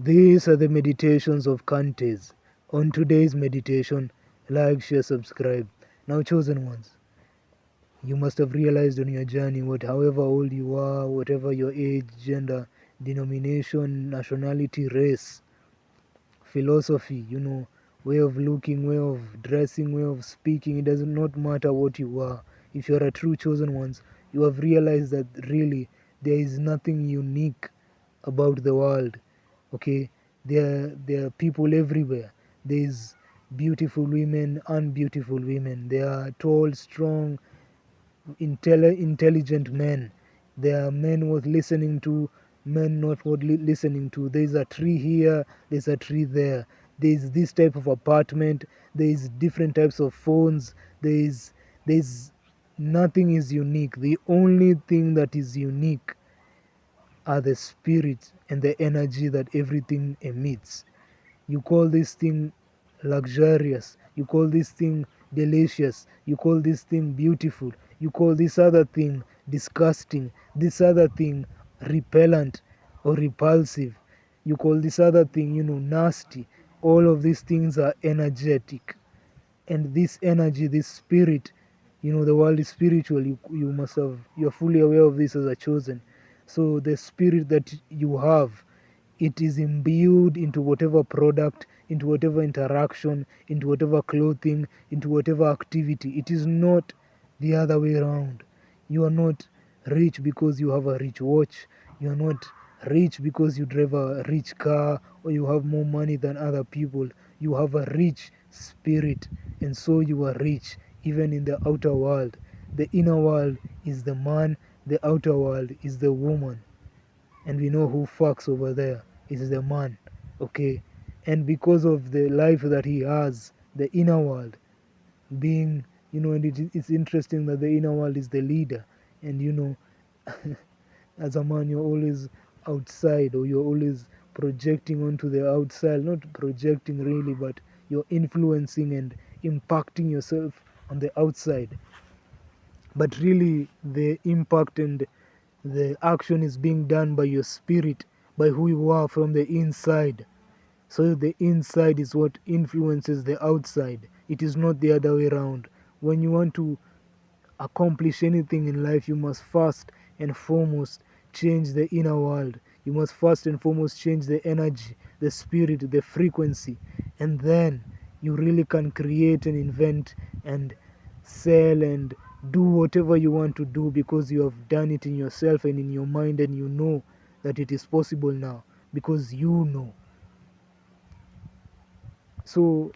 These are the meditations of Kantes. On today's meditation, like, share, subscribe. Now, chosen ones, you must have realized on your journey, however old you are, whatever your age, gender, denomination, nationality, race, philosophy, way of looking, way of dressing, way of speaking, it does not matter what you are. If you are a true chosen ones, you have realized that really there is nothing unique about the world. Okay, there are people everywhere. There is beautiful women, unbeautiful women. There are tall, strong, intelligent men. There are men worth listening to, men not worth listening to. There's a tree here, there's a tree there. There's this type of apartment, there's different types of phones. There's nothing is unique. The only thing that is unique are the spirit and the energy that everything emits. You call this thing luxurious, you call this thing delicious, you call this thing beautiful, you call this other thing disgusting, this other thing repellent or repulsive, you call this other thing, nasty. All of these things are energetic. And this energy, this spirit, the world is spiritual. You're fully aware of this as a chosen. So the spirit that you have, it is imbued into whatever product, into whatever interaction, into whatever clothing, into whatever activity. It is not the other way around. You are not rich because you have a rich watch. You are not rich because you drive a rich car or you have more money than other people. You have a rich spirit, and so you are rich even in the outer world. The inner world is the man, the outer world is the woman. And we know who fucks over there is the man. Okay, and because of the life that he has, the inner world being, and it's interesting that the inner world is the leader. And as a man, you're always outside, or you're always projecting onto the outside. Not projecting really, but you're influencing and impacting yourself on the outside. But really, the impact and the action is being done by your spirit, by who you are from the inside. So the inside is what influences the outside. It is not the other way around. When you want to accomplish anything in life, you must first and foremost change the inner world. You must first and foremost change the energy, the spirit, the frequency, and then you really can create and invent and sell and do whatever you want to do, because you have done it in yourself and in your mind, and you know that it is possible now because you know. So,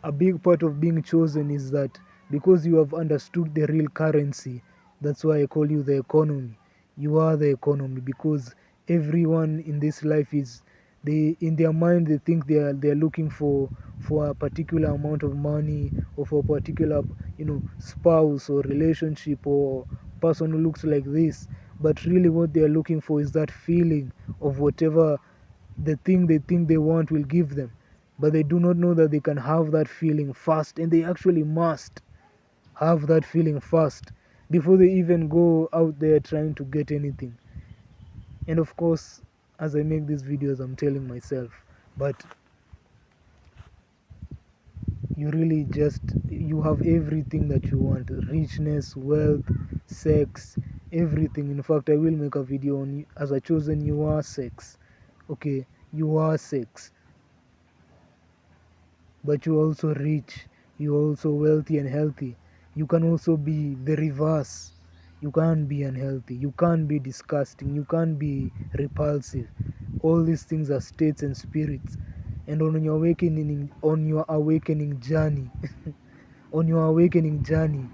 a big part of being chosen is that because you have understood the real currency, that's why I call you the economy. You are the economy, because everyone in this life is, they in their mind they think they are looking for a particular amount of money, or for a particular spouse or relationship or person who looks like this. But really what they are looking for is that feeling of whatever the thing they think they want will give them. But they do not know that they can have that feeling first, and they actually must have that feeling first before they even go out there trying to get anything. And of course, as I make these videos, I'm telling myself, but you have everything that you want: richness, wealth, sex, everything. In fact, I will make a video on you. As a chosen, you are sex. Okay, you are sex, but you're also rich, you're also wealthy and healthy. You can also be the reverse. You can't be unhealthy, you can't be disgusting, you can't be repulsive. All these things are states and spirits. And on your awakening journey, on your awakening journey,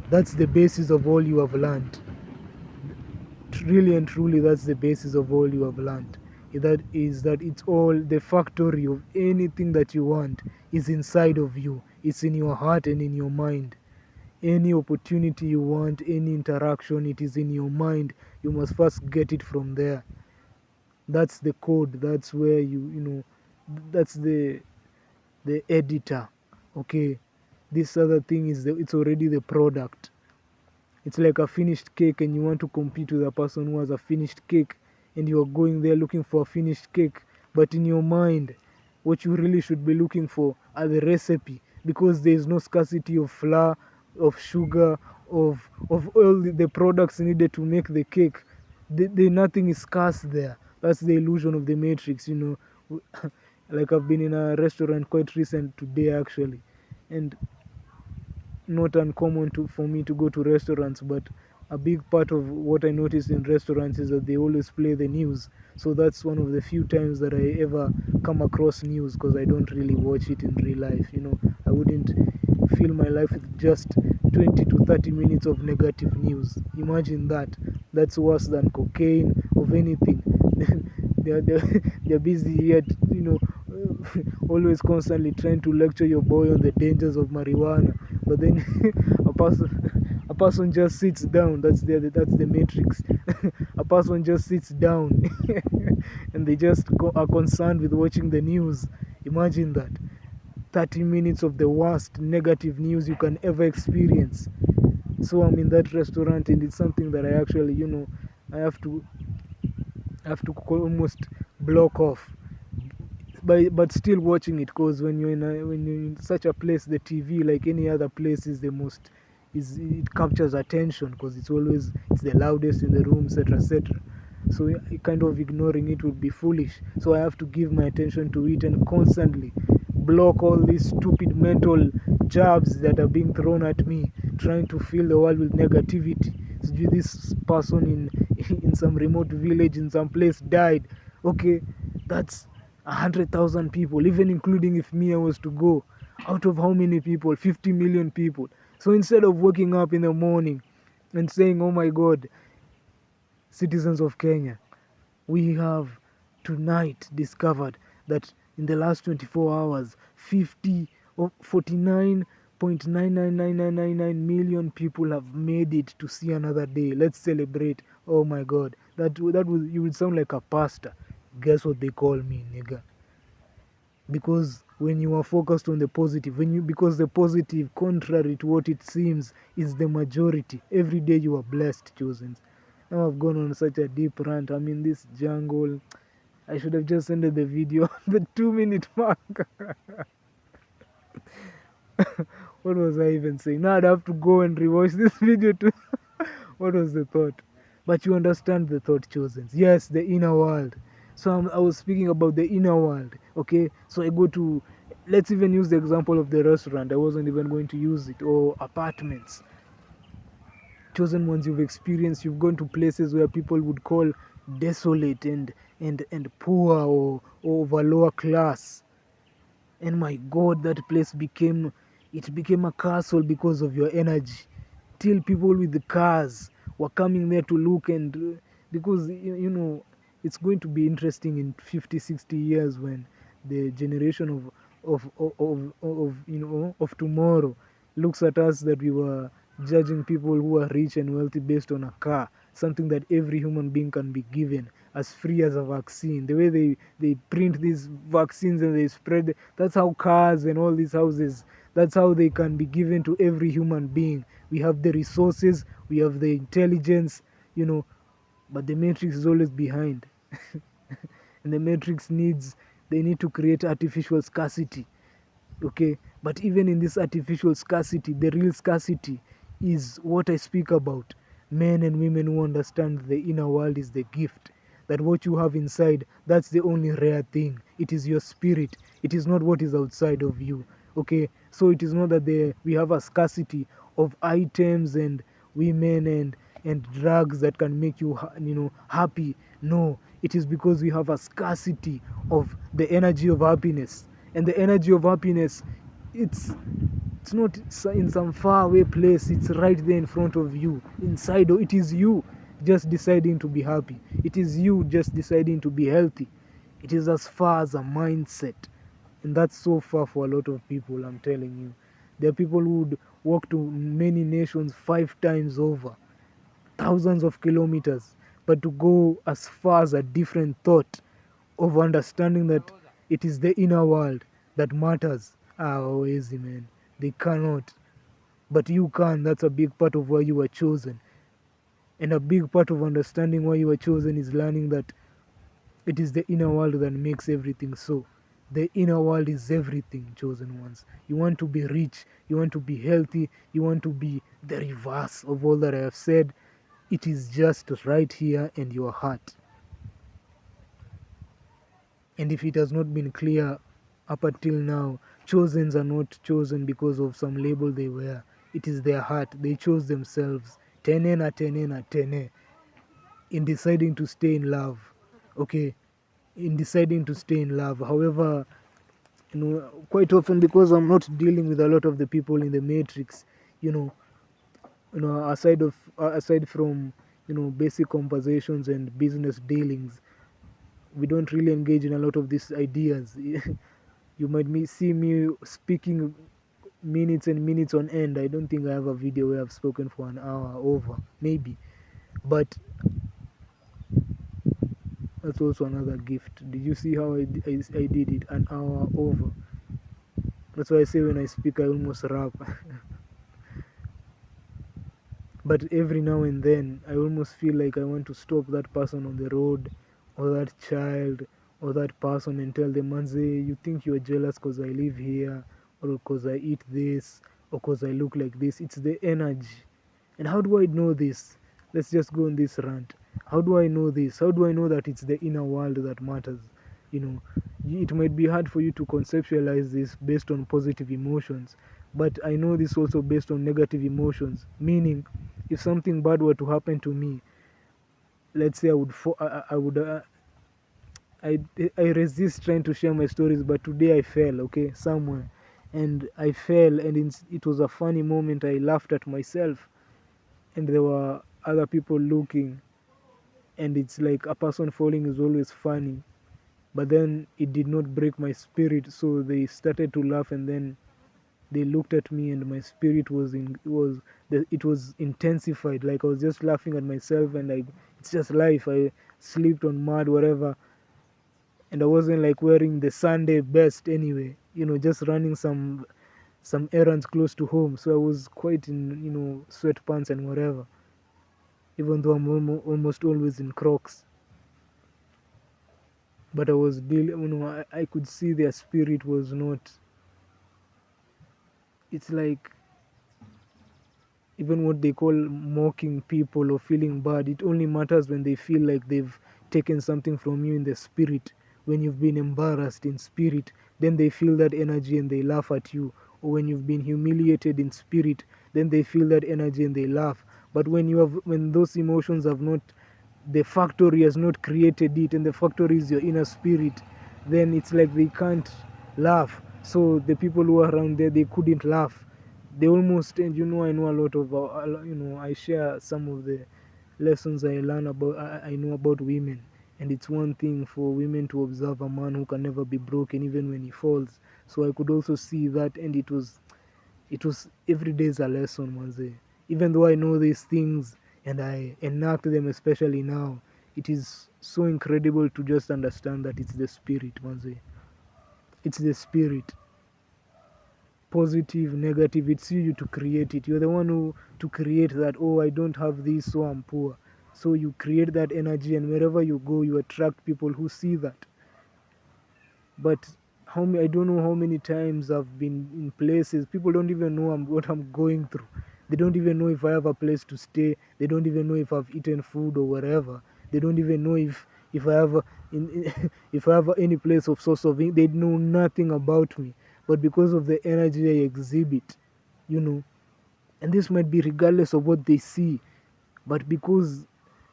that's the basis of all you have learned. Really and truly, that's the basis of all you have learned. That it's all the factory of anything that you want is inside of you. It's in your heart and in your mind. Any opportunity you want, any interaction, it is in your mind. You must first get it from there. That's the code. That's where that's the editor. Okay, this other thing it's already the product. It's like a finished cake, and you want to compete with a person who has a finished cake. and you are going there looking for a finished cake, but in your mind, what you really should be looking for are the recipe, because there is no scarcity of flour, of sugar, of all the products needed to make the cake. Nothing is scarce there. That's the illusion of the matrix, like I've been in a restaurant quite recent today actually, and not uncommon for me to go to restaurants, but a big part of what I notice in restaurants is that they always play the news. So that's one of the few times that I ever come across news, because I don't really watch it in real life. I wouldn't fill my life with just 20 to 30 minutes of negative news. Imagine that. That's worse than cocaine of anything. they're busy yet, always constantly trying to lecture your boy on the dangers of marijuana, but then a person just sits down. That's the matrix. A person just sits down and they just are concerned with watching the news. Imagine that. 30 minutes of the worst negative news you can ever experience. So I'm in that restaurant, and it's something that I actually, I have to almost block off, but still watching it, because when you're in such a place, the TV, like any other place, is the most is it captures attention, because it's the loudest in the room, etc., etc. So kind of ignoring it would be foolish. So I have to give my attention to it and constantly block all these stupid mental jabs that are being thrown at me, trying to fill the world with negativity. So this person in some remote village in some place died. Okay, that's 100,000 people, even including if me I was to go. Out of how many people? 50 million people. So instead of waking up in the morning and saying, "Oh my God, citizens of Kenya, we have tonight discovered that in the last 24 hours, 50 or 49.999999 million people have made it to see another day. Let's celebrate." Oh my God, you would sound like a pastor. Guess what they call me, nigga? Because when you are focused on the positive, because the positive, contrary to what it seems, is the majority. Every day you are blessed, chosen. Now I've gone on such a deep rant. I'm in this jungle. I should have just ended the video on the 2 minute mark. What was I even saying? Now I'd have to go and rewatch this video too. What was the thought? But you understand the thought, chosen. Yes, the inner world. So I was speaking about the inner world. Okay, so I go to, let's even use the example of the restaurant. I wasn't even going to use it, or apartments. Chosen ones, you've gone to places where people would call desolate and poor, or of a lower class, and my God, that place became a castle because of your energy. Till people with the cars were coming there to look, and because it's going to be interesting in 50, 60 years, when the generation of tomorrow looks at us, that we were judging people who are rich and wealthy based on a car, something that every human being can be given as free as a vaccine. The way they print these vaccines and they spread, that's how cars and all these houses, that's how they can be given to every human being. We have the resources, we have the intelligence, but the matrix is always behind. And the matrix they need to create artificial scarcity. Okay, but even in this artificial scarcity, the real scarcity is what I speak about. Men and women who understand the inner world is the gift, that what you have inside, that's the only rare thing. It is your spirit, it is not what is outside of you. Okay, so it is not that we have a scarcity of items and women and drugs that can make you happy. No, it is because we have a scarcity of the energy of happiness. And the energy of happiness, it's not in some far away place, it's right there in front of you, inside. It is you just deciding to be happy, it is you just deciding to be healthy. It is as far as a mindset, and that's so far for a lot of people. I'm telling you, there are people who would walk to many nations 5 times over, thousands of kilometers, but to go as far as a different thought of understanding that it is the inner world that matters. Oh, easy, man. They cannot. But you can. That's a big part of why you were chosen. And a big part of understanding why you were chosen is learning that It is the inner world that makes everything so. The inner world is everything, chosen ones. You want to be rich, you want to be healthy, you want to be the reverse of all that I have said. It is just right here in your heart. And if it has not been clear up until now, chosens are not chosen because of some label they wear. It is their heart. They chose themselves. Tenena, tenena, tene. In deciding to stay in love. Okay. In deciding to stay in love. However, quite often, because I'm not dealing with a lot of the people in the matrix, you know, aside from basic conversations and business dealings, we don't really engage in a lot of these ideas. You might see me speaking minutes and minutes on end. I don't think I have a video where I've spoken for an hour over, maybe. But that's also another gift. Did you see how I did it? An hour over. That's why I say when I speak, I almost rap. But every now and then, I almost feel like I want to stop that person on the road, or that child, or that person and tell them, Manze, you think you're jealous because I live here, or because I eat this, or because I look like this. It's the energy. And how do I know this? Let's just go on this rant. How do I know this? How do I know that it's the inner world that matters? You know, it might be hard for you to conceptualize this based on positive emotions, but I know this also based on negative emotions. Meaning, if something bad were to happen to me, let's say I would I resist trying to share my stories, but today I fell, okay, somewhere, and I fell, and it was a funny moment. I laughed at myself, and there were other people looking, and it's like a person falling is always funny, but then it did not break my spirit, so they started to laugh, and then they looked at me, and my spirit it was intensified. Like I was just laughing at myself, and like it's just life. I slipped on mud, whatever, and I wasn't like wearing the Sunday best anyway. Just running some errands close to home, so I was quite in sweatpants and whatever. Even though I'm almost always in Crocs, but I was dealing. I could see their spirit was not. It's like even what they call mocking people or feeling bad, it only matters when they feel like they've taken something from you in the spirit. When you've been embarrassed in spirit, then they feel that energy and they laugh at you. Or when you've been humiliated in spirit, then they feel that energy and they laugh. But when those emotions have not, the factory has not created it, and the factory is your inner spirit, then it's like they can't laugh. So the people who are around there, they couldn't laugh. They almost, and I know a lot of I share some of the lessons I learn about. I know about women, and it's one thing for women to observe a man who can never be broken even when he falls. So I could also see that, and it was every day is a lesson, Maze. Even though I know these things and I enact them, especially now, it is so incredible to just understand that it's the spirit, Maze. It's the spirit. Positive, negative, it's you to create it. You're the one who to create that. Oh, I don't have this, so I'm poor. So you create that energy, and wherever you go, you attract people who see that. But I don't know how many times I've been in places people don't even know what I'm going through. They don't even know if I have a place to stay. They don't even know if I've eaten food or whatever. They don't even know if I have if I have any place of source of they know nothing about me. But because of the energy I exhibit, you know, and this might be regardless of what they see, but because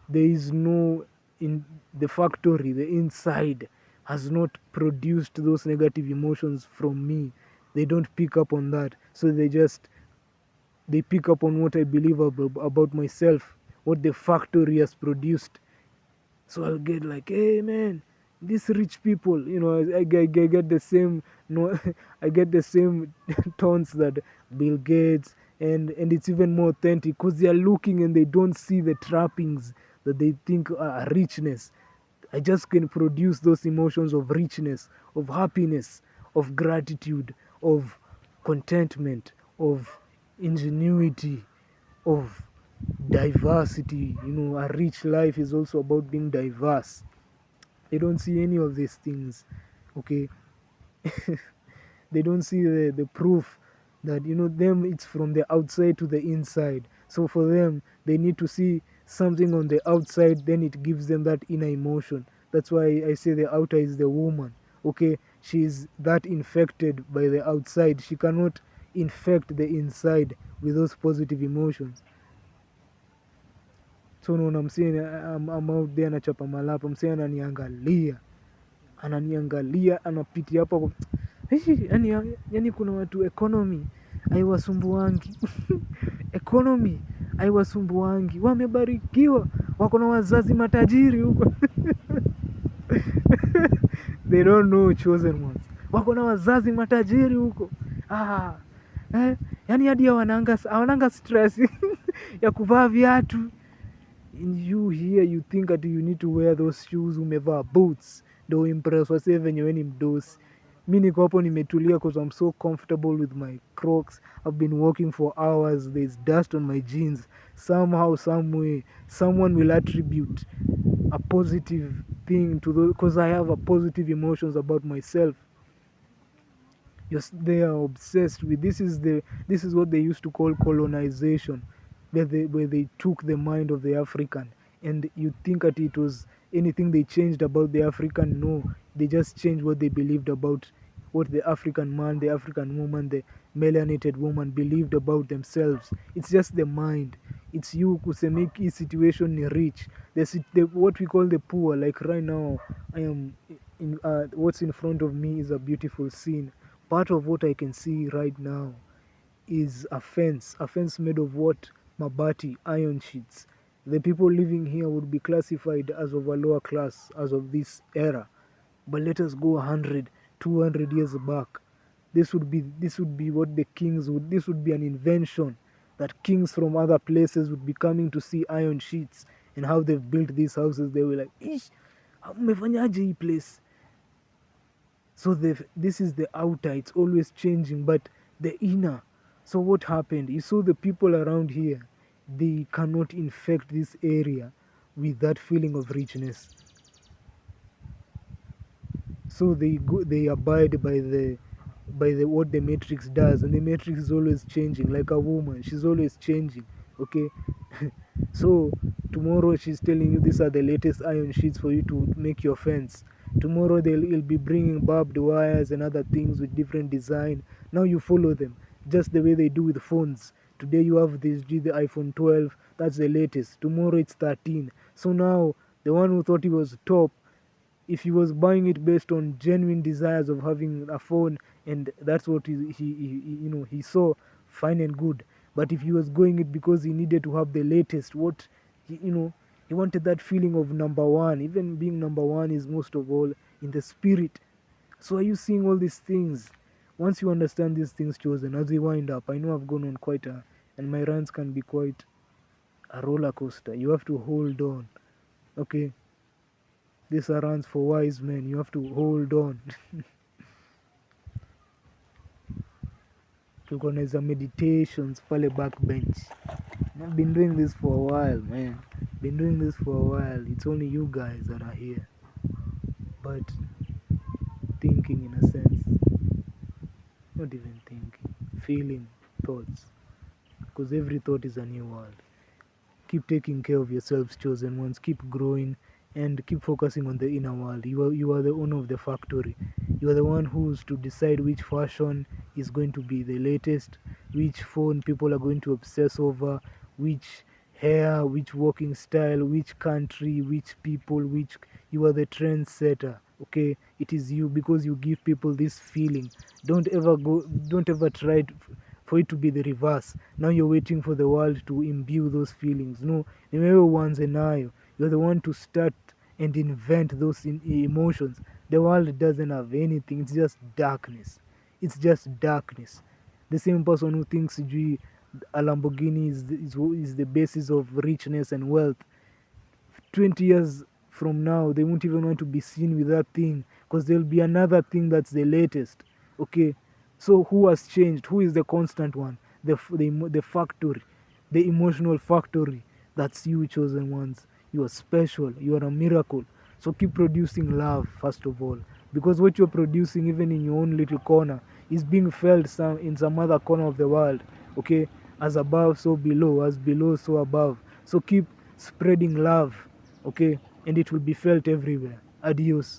there is no in the factory, the inside has not produced those negative emotions from me, they don't pick up on that, so they pick up on what I believe about myself, what the factory has produced. So I'll get like, hey man, these rich people, I get the same, no, I get the same tones that Bill Gates, and it's even more authentic because they are looking and they don't see the trappings that they think are richness. I just can produce those emotions of richness, of happiness, of gratitude, of contentment, of ingenuity, of diversity. A rich life is also about being diverse. They don't see any of these things. Okay. They don't see the proof that, them, it's from the outside to the inside. So for them, they need to see something on the outside, then it gives them that inner emotion. That's why I say the outer is the woman. Okay, she's that infected by the outside, she cannot infect the inside with those positive emotions. So naona msee I'm out there nachapa malapa, msee ananiangalia anapitia hapo. Yani kuna watu economy haiwasumbuangi. Economy haiwasumbuangi, wamebarikiwa, wako na wazazi matajiri huko. They don't know chosen ones, wako na wazazi matajiri huko. Yani hadi hawananga stress ya kuvaa viatu. In you here you think that you need to wear those shoes, umevaa boots ndo impress wase venye we ni mdosi. Mi niko hapo nimetulia cause I'm so comfortable with my Crocs. I've been walking for hours, there's dust on my jeans. Somehow, some way, someone will attribute a positive thing to those, because I have a positive emotions about myself. Yes, they are obsessed with this is what they used to call colonization, where they took the mind of the African, and you think that it was anything they changed about the African. No, they just changed what they believed about what the African man, the African woman, the melanated woman believed about themselves. It's just the mind. It's you kusemeki situation ni rich. What we call the poor. Like right now, I am what's in front of me is a beautiful scene. Part of what I can see right now is a fence made of what? Mabati, iron sheets. The people living here would be classified as of a lower class as of this era. But let us go 100, 200 years back. This would be what the kings would, this would be an invention that kings from other places would be coming to see iron sheets and how they've built these houses. They were like, ish, mmefanyaje hii place? So this is the outer, it's always changing, but the inner. So what happened? You saw the people around here, they cannot infect this area with that feeling of richness. So they abide by the what the matrix does, and the matrix is always changing. Like a woman, she's always changing. Okay. So tomorrow she's telling you these are the latest iron sheets for you to make your fence. Tomorrow they'll be bringing barbed wires and other things with different design. Now you follow them, just the way they do with phones. Today you have the iPhone 12, that's the latest. Tomorrow it's 13. So now the one who thought he was top, if he was buying it based on genuine desires of having a phone, and that's what he saw, fine and good. But if he was going it because he needed to have the latest, what he wanted that feeling of number one. Even being number one is most of all in the spirit. So are you seeing all these things? Once you understand these things, chosen, as we wind up, I know I've gone on quite a, and my runs can be quite a roller coaster. You have to hold on. Okay, these are runs for wise men. You have to hold on. Tukoneza meditations pale backbench. I've been doing this for a while, man. Been doing this for a while. It's only you guys that are here, but thinking in a sense, not even thinking, feeling thoughts, because every thought is a new world. Keep taking care of yourselves, chosen ones. Keep growing and keep focusing on the inner world. You are the owner of the factory. You are the one who's to decide which fashion is going to be the latest, which phone people are going to obsess over, which hair, which walking style, which country, which people, which you are the trendsetter. Okay, it is you, because you give people this feeling. Don't ever try for it to be the reverse. Now you're waiting for the world to imbue those feelings. No, ni wewe uanze nayo. You're the one to start and invent those emotions. The world doesn't have anything. It's just darkness. It's just darkness. The same person who thinks a Lamborghini is the basis of richness and wealth, 20 years from now, they won't even want to be seen with that thing, because there'll be another thing that's the latest. Okay, so who has changed? Who is the constant one? The factory, the emotional factory. That's you, chosen ones. You are special. You are a miracle. So keep producing love first of all, because what you're producing even in your own little corner is being felt in some other corner of the world. Okay, as above so below, as below so above. So keep spreading love, okay, and it will be felt everywhere. Adios.